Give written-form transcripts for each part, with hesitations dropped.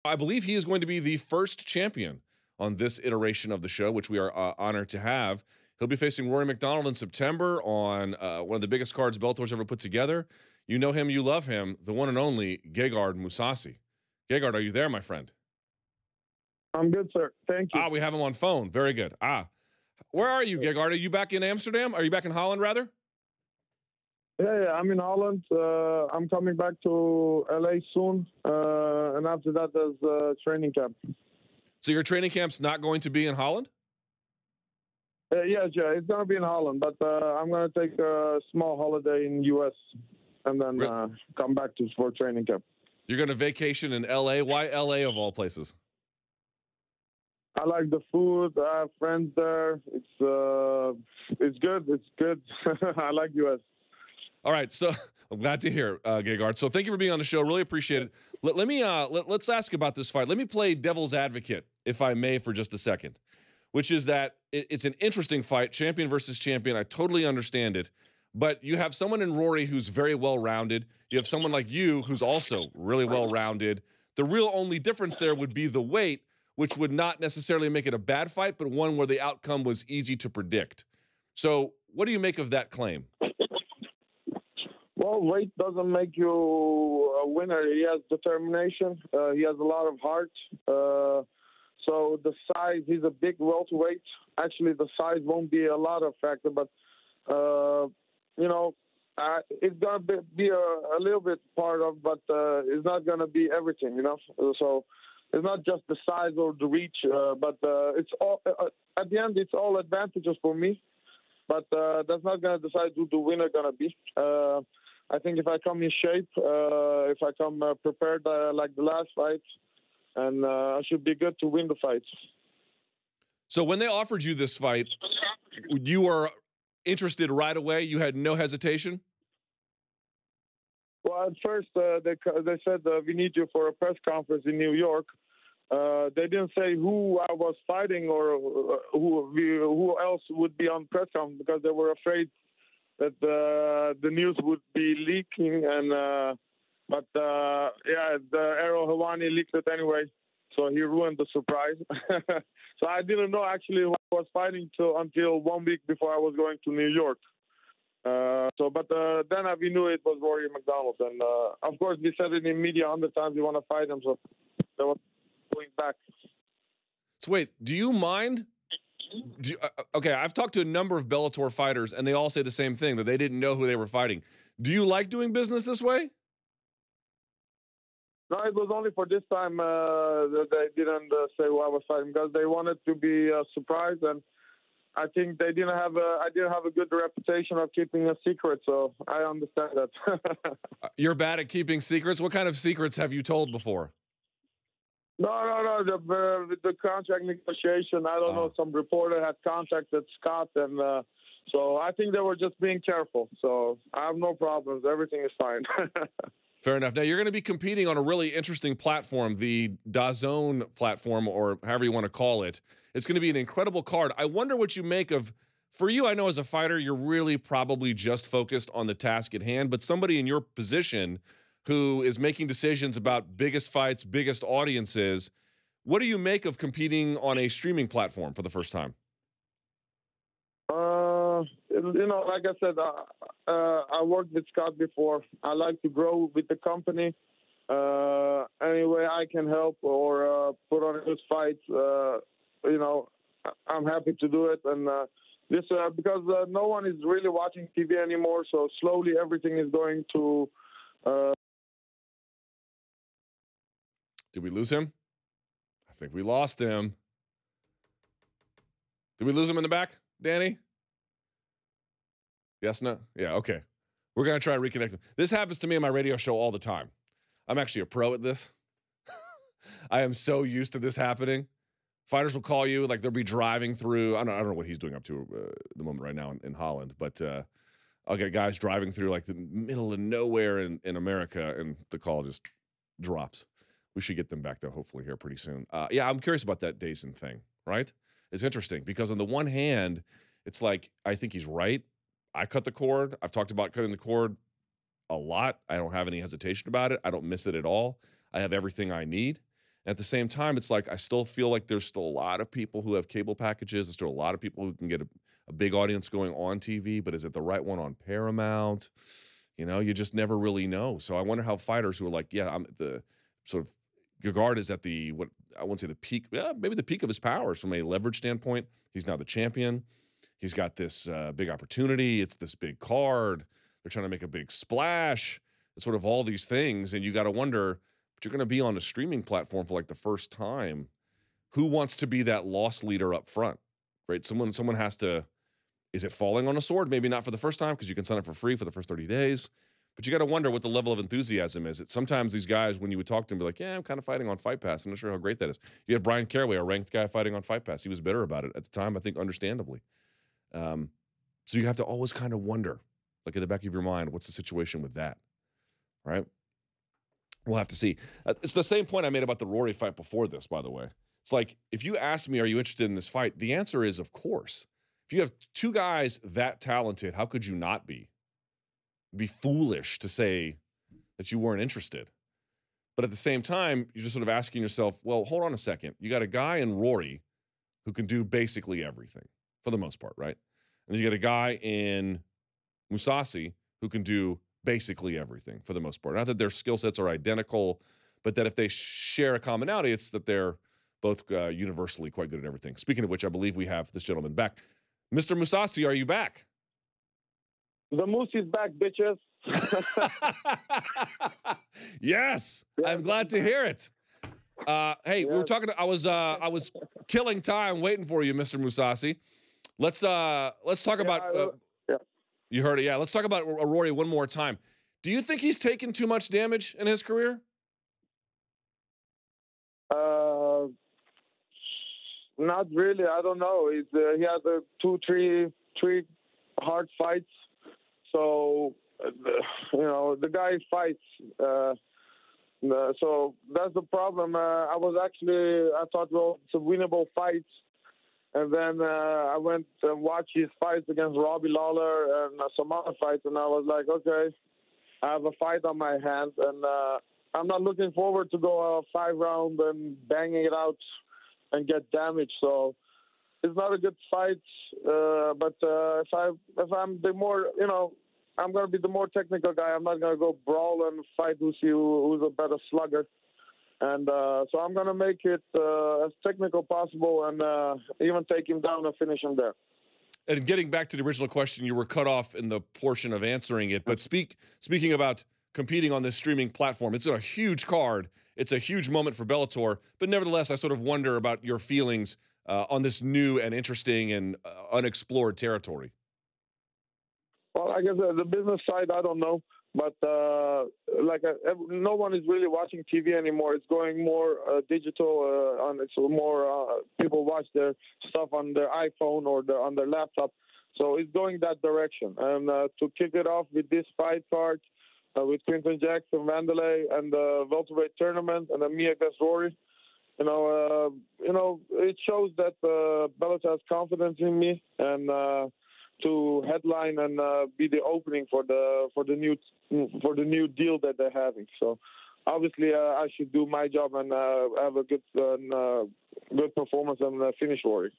I believe he is going to be the first champion on this iteration of the show, which we are honored to have. He'll be facing Rory MacDonald in September on one of the biggest cards Bellator's ever put together. You know him, you love him, the one and only Gegard Mousasi. Gegard, are you there, my friend? I'm good, sir. Thank you. We have him on phone. Very good. Where are you, Gegard? Are you back in Amsterdam? Are you back in Holland, rather? Yeah, I'm in Holland. I'm coming back to LA soon, and after that, there's training camp. So your training camp's not going to be in Holland? Yes, it's going to be in Holland, but I'm going to take a small holiday in U.S. and then come back for training camp. You're going to vacation in L.A.? Why L.A. of all places? I like the food. I have friends there. It's good. It's good. I like U.S. All right, so I'm glad to hear, Gegard. So thank you for being on the show. Really appreciate it. Let's ask about this fight. Let me play devil's advocate, if I may, for just a second, which is that it's an interesting fight, champion versus champion. I totally understand it, but you have someone in Rory who's very well-rounded. You have someone like you who's also really well-rounded. The real only difference there would be the weight, which would not necessarily make it a bad fight, but one where the outcome was easy to predict. So what do you make of that claim? Well, weight doesn't make you a winner. He has determination. He has a lot of heart. So the size, he's a big welterweight. Actually, the size won't be a lot of factor, but, it's going to be a little bit part of, but it's not going to be everything, So it's not just the size or the reach, but it's all, at the end, it's all advantages for me. But that's not going to decide who the winner going to be. I think if I come in shape, if I come prepared like the last fight, and I should be good to win the fight. So when they offered you this fight, you were interested right away? You had no hesitation? Well, at first they said we need you for a press conference in New York. They didn't say who I was fighting or who else would be on press conference because they were afraid that the news would be leaking, but the Errol Helwani leaked it anyway, so he ruined the surprise. So I didn't know actually who I was fighting until 1 week before I was going to New York. But then we knew it was Rory MacDonald, and of course we said it in media 100 times we want to fight him, so they were going back. So wait, do you mind? Okay, I've talked to a number of Bellator fighters, and they all say the same thing, that they didn't know who they were fighting. Do you like doing business this way? No, it was only for this time that they didn't say who I was fighting because they wanted to be a surprise, and I think I didn't have a good reputation of keeping a secret, so I understand that. You're bad at keeping secrets? What kind of secrets have you told before? No. The contract negotiation, I don't know. Some reporter had contacted Scott, and so I think they were just being careful. So I have no problems. Everything is fine. Fair enough. Now, you're going to be competing on a really interesting platform, the DAZN platform, or however you want to call it. It's going to be an incredible card. I wonder what you make of, for you, I know as a fighter, you're really probably just focused on the task at hand, but somebody in your position who is making decisions about biggest fights, biggest audiences, what do you make of competing on a streaming platform for the first time? Like I said, I worked with Scott before. I like to grow with the company. Any way I can help or put on a good fight, I'm happy to do it. And this because no one is really watching TV anymore, so slowly everything is going to... Did we lose him? I think we lost him. Did we lose him in the back, Danny? Yes, no? Yeah, okay. We're going to try and reconnect him. This happens to me on my radio show all the time. I'm actually a pro at this. I am so used to this happening. Fighters will call you, like they'll be driving through. I don't know what he's doing up to at the moment right now in Holland, but I'll get guys driving through like the middle of nowhere in America, and the call just drops. We should get them back, though, hopefully here pretty soon. Yeah, I'm curious about that DAZN thing, right? It's interesting because on the one hand, it's like, I think he's right. I cut the cord. I've talked about cutting the cord a lot. I don't have any hesitation about it. I don't miss it at all. I have everything I need. At the same time, it's like I still feel like there's still a lot of people who have cable packages. There's still a lot of people who can get a big audience going on TV, but is it the right one on Paramount? You know, you just never really know. So I wonder how fighters who are like, yeah, I'm the sort of Gegard is at the what I won't say the peak, yeah, maybe the peak of his powers from a leverage standpoint. He's now the champion. He's got this big opportunity. It's this big card. They're trying to make a big splash. It's sort of all these things, and you got to wonder. But you're going to be on a streaming platform for like the first time. Who wants to be that loss leader up front, right? Someone has to. Is it falling on a sword? Maybe not for the first time because you can sign up for free for the first 30 days. But you got to wonder what the level of enthusiasm is. It sometimes these guys, when you would talk to them, be like, "Yeah, I'm kind of fighting on Fight Pass. I'm not sure how great that is." You had Brian Caraway, a ranked guy fighting on Fight Pass. He was bitter about it at the time, I think, understandably. So you have to always kind of wonder, like in the back of your mind, what's the situation with that, right? We'll have to see. It's the same point I made about the Rory fight before this, by the way. It's like, if you ask me, are you interested in this fight? The answer is, of course. If you have two guys that talented, how could you not be? It'd be foolish to say that you weren't interested. But at the same time, you're just sort of asking yourself, well, hold on a second. You got a guy in Rory who can do basically everything, for the most part, right? And you got a guy in Mousasi who can do basically everything, for the most part. Not that their skill sets are identical, but that if they share a commonality, it's that they're both universally quite good at everything. Speaking of which, I believe we have this gentleman back. Mr. Mousasi, are you back? The Moose is back, bitches. Yes, I'm glad to hear it. Hey, we were talking. I was killing time waiting for you, Mr. Mousasi. Let's talk about. You heard it, yeah. Let's talk about Rory one more time. Do you think he's taken too much damage in his career? Not really. I don't know. He had three hard fights. So, the guy fights. So that's the problem. I thought, well, it's a winnable fight. And then I went and watched his fights against Robbie Lawler and some other fights. And I was like, okay, I have a fight on my hands. And I'm not looking forward to go 5 rounds and banging it out and get damaged. So it's not a good fight. But if I'm the more, I'm going to be the more technical guy. I'm not going to go brawl and fight who's a better slugger. And so I'm going to make it as technical possible and even take him down and finish him there. And getting back to the original question, you were cut off in the portion of answering it. But speaking about competing on this streaming platform, it's a huge card. It's a huge moment for Bellator. But nevertheless, I sort of wonder about your feelings on this new and interesting and unexplored territory. Well, I guess the business side, I don't know. But no one is really watching TV anymore. It's going more digital. It's more people watch their stuff on their iPhone or on their laptop. So it's going that direction. And to kick it off with this fight card, with Quinton Jackson, Wanderlei, and the welterweight tournament, and then me against Rory, it shows that Bellator has confidence in me and. To headline and be the opening for the new deal that they're having. So obviously I should do my job and have a good performance and finish Rory.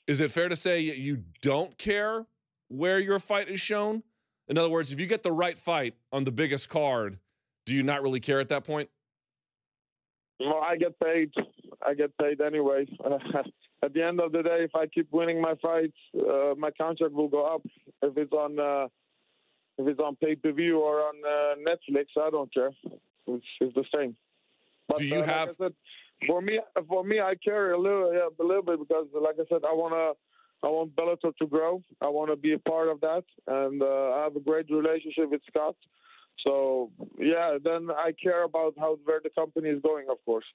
Is it fair to say you don't care where your fight is shown? In other words, if you get the right fight on the biggest card, do you not really care at that point? Well, I get paid. I get paid anyway. At the end of the day, if I keep winning my fights, my contract will go up. If it's on pay-per-view or on Netflix, I don't care. It's the same. But do you have? Like I said, for me, I care a little bit because, like I said, I want Bellator to grow. I want to be a part of that, and I have a great relationship with Scott. So yeah, then I care about where the company is going, of course.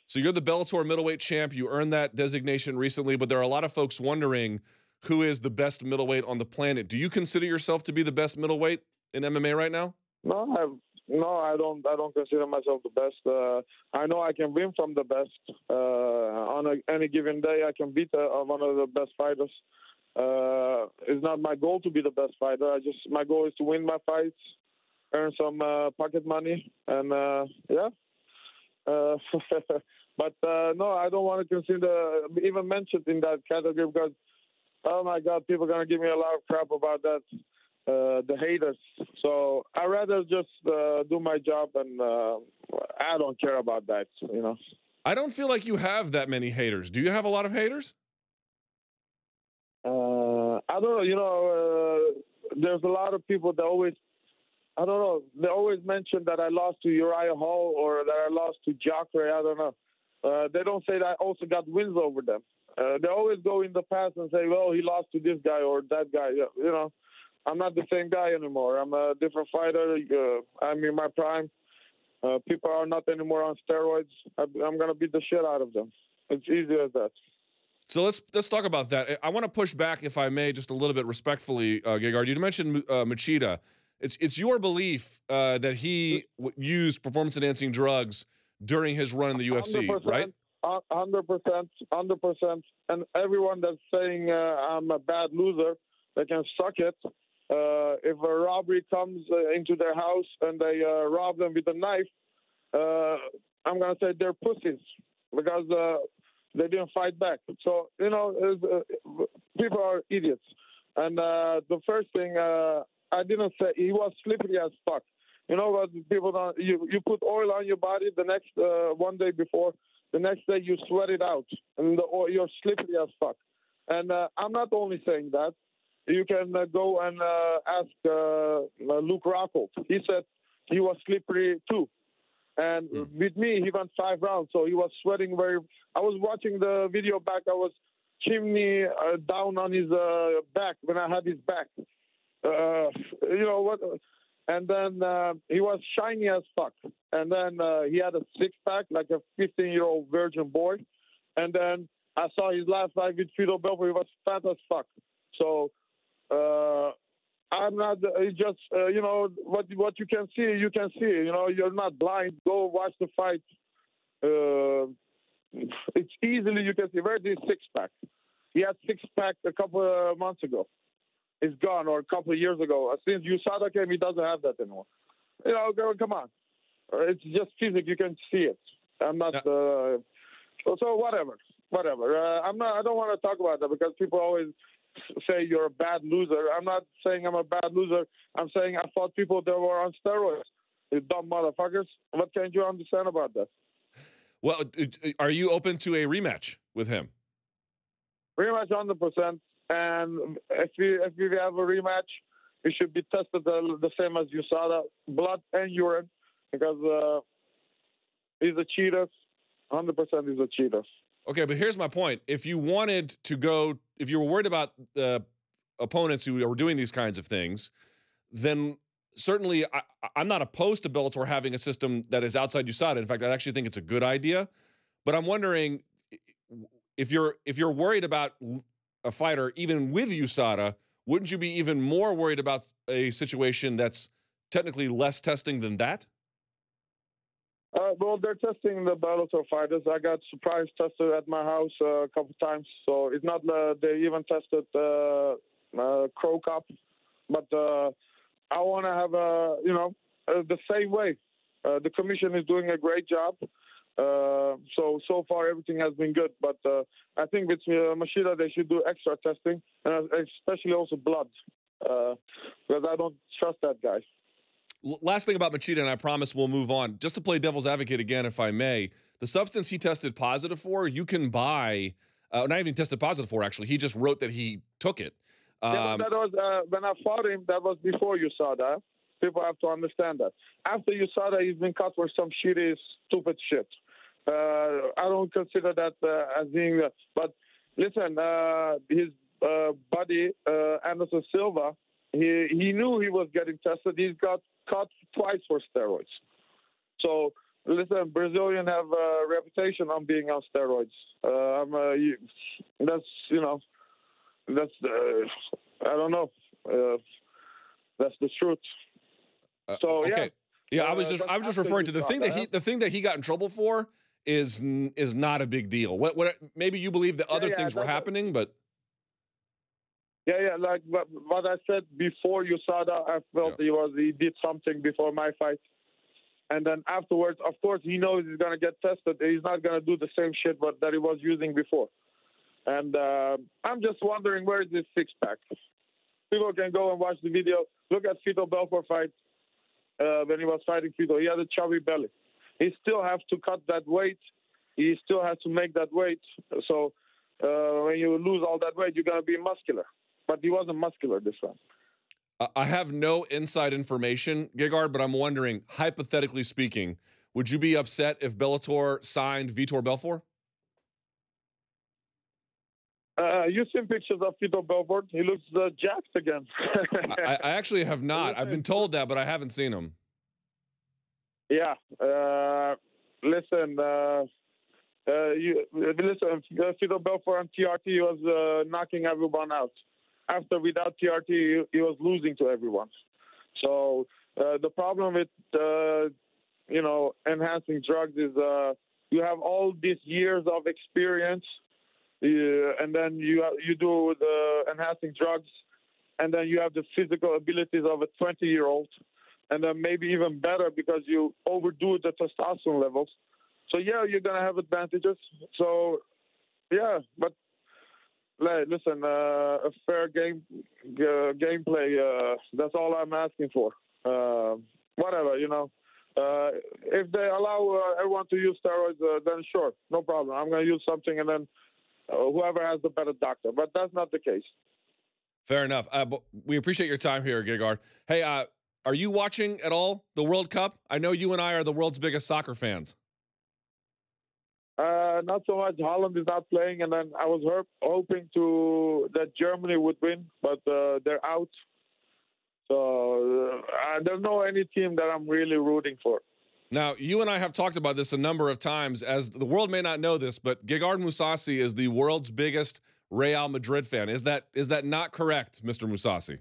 So you're the Bellator middleweight champ. You earned that designation recently, but there are a lot of folks wondering who is the best middleweight on the planet. Do you consider yourself to be the best middleweight in MMA right now? No, I don't consider myself the best. I know I can win from the best. On any given day, I can beat one of the best fighters. It's not my goal to be the best fighter. My goal is to win my fights, earn some pocket money, and yeah. But no, I don't want to consider even mentioned in that category because, oh my God, people are gonna give me a lot of crap about that. The haters. So I rather just do my job, and I don't care about that. You know. I don't feel like you have that many haters. Do you have a lot of haters? I don't know. You know, there's a lot of people that always, I don't know, they always mention that I lost to Uriah Hall or that I lost to Jacare. I don't know. They don't say that I also got wins over them. They always go in the past and say, well, he lost to this guy or that guy. You know, I'm not the same guy anymore. I'm a different fighter. I'm in my prime. People are not anymore on steroids. I'm going to beat the shit out of them. It's easy as that. So let's talk about that. I want to push back, if I may, just a little bit respectfully, Gegard. You mentioned Machida. It's your belief that he used performance-enhancing drugs during his run in the UFC, 100%, right? 100%. And everyone that's saying I'm a bad loser, they can suck it. If a robbery comes into their house and they rob them with a knife, I'm going to say they're pussies because they didn't fight back. So, you know, people are idiots. And the first thing, I didn't say, he was slippery as fuck. You know what people don't, you put oil on your body the next, one day before, the next day you sweat it out. And you're slippery as fuck. And I'm not only saying that. You can go and ask Luke Rockhold. He said he was slippery too. And with me, he went 5 rounds, so he was sweating very. I was watching the video back. I was chimney down on his back when I had his back. You know what? And then he was shiny as fuck. And then he had a six-pack like a 15-year-old virgin boy. And then I saw his last fight with Fito Belfort. He was fat as fuck. So I'm not just, you know, what you can see, you can see. You know, you're not blind. Go watch the fight. It's easily, you can see. Where's his six-pack? He had six-pack a couple of months ago. It's gone, or a couple of years ago. Since USADA came, he doesn't have that anymore. You know, come on. It's just physics. You can see it. I'm not. So whatever. I don't want to talk about that because people always say you're a bad loser. I'm not saying I'm a bad loser. I'm saying I fought people that were on steroids. You dumb motherfuckers. What can't you understand about that? Well, are you open to a rematch with him? Rematch 100%. And if we have a rematch, it should be tested the same as USADA, blood and urine, because he's a cheater. 100% he's a cheater. Okay, but here's my point. If you wanted to go, if you were worried about opponents who are doing these kinds of things, then certainly I'm not opposed to Bellator having a system that is outside USADA. In fact, I actually think it's a good idea. But I'm wondering if you're worried about a fighter, even with USADA, wouldn't you be even more worried about a situation that's technically less testing than that? Well, they're testing the Bellator fighters. I got surprise tested at my house a couple times, so it's not they even tested Crow Cup, but I want to have the same way. The commission is doing a great job. So far everything has been good, but I think with Machida they should do extra testing, and especially also blood, because I don't trust that guy. Last thing about Machida, and I promise we'll move on. Just to play devil's advocate again, if I may, the substance he tested positive for, you can buy. Not even tested positive for, actually. He just wrote that he took it. Yeah, that was when I fought him. That was before USADA. People have to understand that. After USADA, he's been caught for some shitty, stupid shit. I don't consider that as being. But listen, his buddy Anderson Silva, he knew he was getting tested. He's got caught twice for steroids. So listen, Brazilians have a reputation on being on steroids. That's I don't know. That's the truth. So okay. Yeah, I was just referring to the thing that he got in trouble for is not a big deal. What maybe you believe that other things were happening, but like what I said before USADA, I felt he did something before my fight, And then afterwards, of course, he knows he's going to get tested. He's not going to do the same shit that he was using before. And I'm just wondering, where is this six-pack? People can go and watch the video. Look at Vitor Belfort fight. When he was fighting Vitor, he had a chubby belly. He still has to cut that weight. He still has to make that weight. So when you lose all that weight, you're going to be muscular. But he wasn't muscular this time. I have no inside information, Gegard, but I'm wondering, hypothetically speaking, would you be upset if Bellator signed Vitor Belfort? You've seen pictures of Vitor Belfort. He looks jacked again. I actually have not. I've been told that, but I haven't seen him. Yeah. Listen, Vitor Belfort on TRT was knocking everyone out. After, without TRT, he was losing to everyone. So the problem with, enhancing drugs is you have all these years of experience, and then you do the enhancing drugs, and then you have the physical abilities of a 20-year-old, and then maybe even better because you overdo the testosterone levels. So, yeah, you're going to have advantages. So, yeah, but listen, a fair gameplay, that's all I'm asking for. Whatever, if they allow everyone to use steroids, then sure, no problem. I'm going to use something, and then whoever has the better doctor. But that's not the case. Fair enough. But we appreciate your time here, Gegard. Hey, are you watching at all the World Cup? I know you and I are the world's biggest soccer fans. Not so much. Holland is not playing, and then I was hoping that Germany would win, but they're out. So there's no any team that I'm really rooting for. Now, you and I have talked about this a number of times. As the world may not know this, but Gegard Mousasi is the world's biggest Real Madrid fan. Is that not correct, Mr. Mousasi?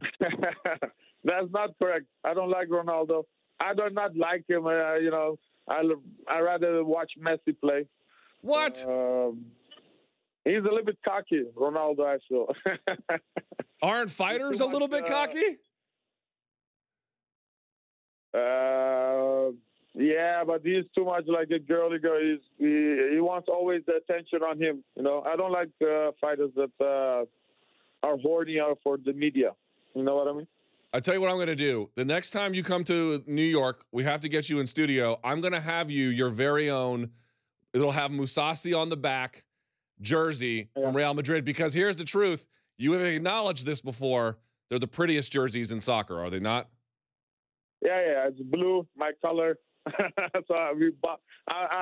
That's not correct. I don't like Ronaldo. I do not like him. I rather watch Messi play. What? He's a little bit cocky, Ronaldo, I feel. Aren't fighters a little bit cocky? Yeah, but he's too much like a girly girl. He wants always the attention on him. I don't like fighters that are horny for the media. You know what I mean? I tell you what I'm going to do. The next time you come to New York, we have to get you in studio. I'm going to have you your very own. It'll have Mousasi on the back jersey from Real Madrid, because here's the truth. You have acknowledged this before. They're the prettiest jerseys in soccer, are they not? Yeah. It's blue, my color. So I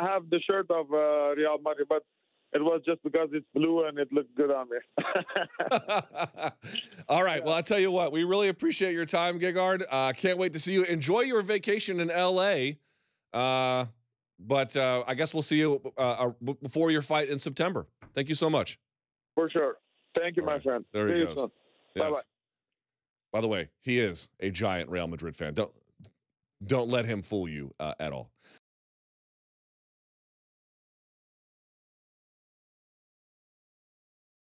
have the shirt of Real Madrid, but it was just because it's blue and it looked good on me. All right. Well, I'll tell you what. We really appreciate your time, Gegard. Can't wait to see you. Enjoy your vacation in L.A., but I guess we'll see you before your fight in September. Thank you so much. For sure. Thank you, my friend. There he goes. Yes. Bye-bye. By the way, he is a giant Real Madrid fan. Don't let him fool you at all.